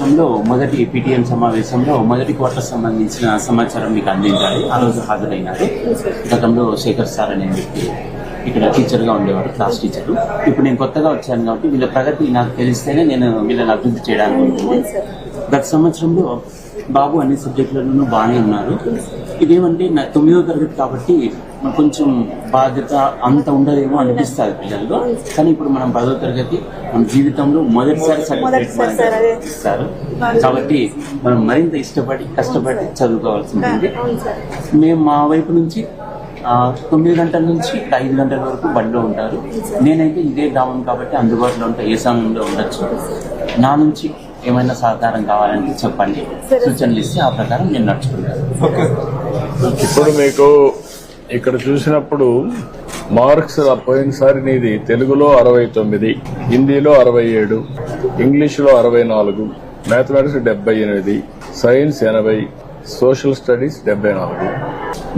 సమావేశంలో మొదటి PTM సమావేశంలో మొదటి క్వార్టర్ సంబంధించిన సమాచారం మీకు అందించాలి. ఆ రోజు హాజరైనారు. గతంలో శేఖర్ సార్ అనే వ్యక్తి ఇక్కడ టీచర్గా ఉండేవారు, క్లాస్ టీచరు. ఇప్పుడు నేను కొత్తగా వచ్చాను కాబట్టి వీళ్ళ ప్రగతి నాకు తెలిస్తేనే నేను వీళ్ళని అభివృద్ధి చేయడానికి ఉంటుంది. గత సంవత్సరంలో బాబు అన్ని సబ్జెక్టులలోనూ బాగానే ఉన్నారు. ఇదేమంటే 9వ తరగతి కాబట్టి కొంచెం బాధ్యత అంత ఉండదేమో అనిపిస్తుంది పిల్లల్లో. కానీ ఇప్పుడు మనం 10వ తరగతి మన జీవితంలో మొదటిసారి సర్టిఫికేట్ ఇస్తారు కాబట్టి మనం మరింత కష్టపడి చదువుకోవాల్సి ఉంటుంది. మేము మా వైపు నుంచి 9 గంటల నుంచి 5 గంటల వరకు బడిలో ఉంటారు. నేనైతే ఇదే గ్రామం కాబట్టి అందుబాటులో ఉంటా, ఏ సమయంలో ఉండొచ్చు. నా నుంచి ఏమైనా సహకారం కావాలంటే చెప్పండి, సూచనలు ఇస్తే ఆ ప్రకారం నేను నడుచుకుంటాను. ఇప్పుడు మీకు ఇక్కడ చూసినప్పుడు మార్క్స్ పోయినసారి నీది తెలుగులో 69, హిందీలో 67, ఇంగ్లీష్లో 64, mathematics 78, science 80, social studies 74,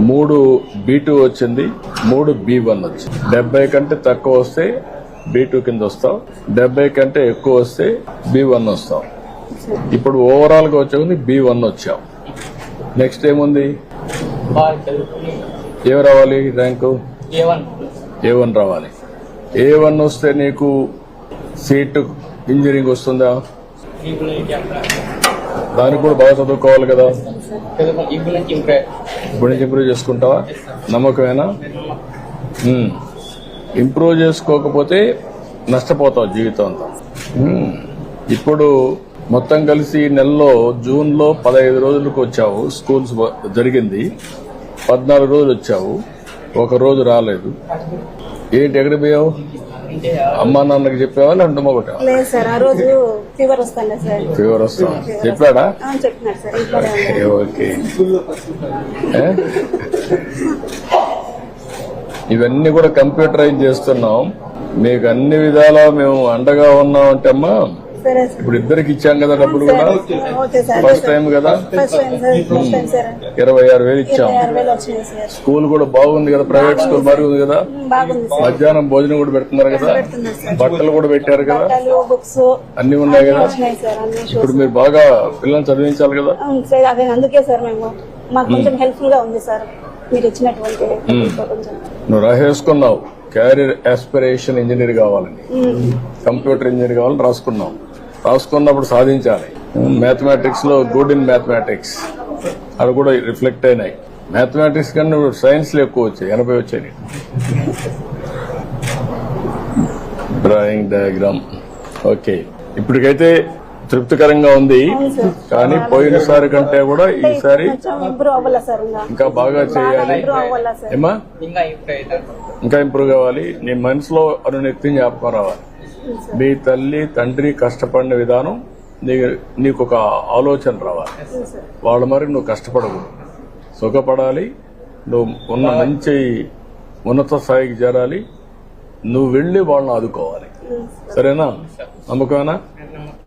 3 B2 వచ్చింది, 3 B1 వచ్చింది. 70 కంటే తక్కువ వస్తే B2 కింద వస్తావు, 70 కంటే ఎక్కువ వస్తే B1 వస్తావు. ఇప్పుడు ఓవరాల్ గా వచ్చే B1 వచ్చావు. నెక్స్ట్ ఏముంది? ఏమి రావాలి? ర్యాంకు A1 రావాలి. A1 వస్తే నీకు సీట్ ఇంజనీరింగ్ వస్తుందా? దానికి కూడా బాగా చదువుకోవాలి కదా. ఇప్పుడు నుంచి ఇంప్రూవ్ చేసుకుంటావా? నమ్మకమేనా? ఇంప్రూవ్ చేసుకోకపోతే నష్టపోతావు జీవితం అంతా. ఇప్పుడు మొత్తం కలిసి నెలలో జూన్లో 15 రోజులకు వచ్చావు. స్కూల్స్ జరిగింది, 14 రోజులు వచ్చావు, 1 రోజు రాలేదు. ఏంటి, ఎక్కడ పోయావు? అమ్మా నాన్నకి చెప్పావా లేదంటే మొగట? ఫీవర్ వస్తా చెప్పాడా? ఓకే. ఇవన్నీ కూడా కంప్యూటరైజ్ చేస్తున్నాం. మీకు అన్ని విధాలా మేము అండగా ఉన్నాం అంటే అమ్మా. ఇప్పుడు ఇద్దరికి ఇచ్చాం కదా డబ్బులు కూడా, ఫస్ట్ టైం కదా. 26,000 ఇచ్చాం. స్కూల్ కూడా బాగుంది కదా, ప్రైవేట్ స్కూల్ బాగుంది కదా. మధ్యాహ్నం భోజనం కూడా పెడుతున్నారు కదా, బట్టలు కూడా పెట్టారు కదా, అన్ని ఉన్నాయి కదా. ఇప్పుడు మీరు బాగా పిల్లల్ని చదివించాలి కదా. అందుకే సార్ మేము మాకు కొంచెం హెల్ప్ఫుల్ గా ఉంది సార్ మీరు ఇచ్చినటువంటి. నువ్వు రాసేసుకున్నావు క్యారియర్ ఆస్పిరేషన్ ఇంజనీర్ కావాలని, కంప్యూటర్ ఇంజనీర్ కావాలని రాసుకున్నప్పుడు సాధించాలి. మ్యాథమెటిక్స్ లో గుడ్ ఇన్ మ్యాథమెటిక్స్ అవి కూడా రిఫ్లెక్ట్ అయినాయి. మ్యాథమెటిక్స్ కన్నా సైన్స్ లో ఎక్కువ వచ్చాయి, 80 వచ్చాయి. Drawing diagram okay. ఇప్పటికైతే తృప్తికరంగా ఉంది. కానీ పోయినసారి కంటే కూడా ఈసారి ఇంకా బాగా చేయాలి. ఏమా ఇంకా ఇంప్రూవ్ కావాలి. నీ మనసులో అనునిత్యం జ్ఞాపకం రావాలి. మీ తల్లి తండ్రి కష్టపడిన విధానం నీకు ఒక ఆలోచన రావాలి. వాళ్ళ మరి నువ్వు కష్టపడకూడదు, సుఖపడాలి. నువ్వు ఉన్న మంచి ఉన్నత స్థాయికి చేరాలి. నువ్వు వెళ్లి వాళ్ళని ఆదుకోవాలి. సరేనా? నమ్మకమేనా?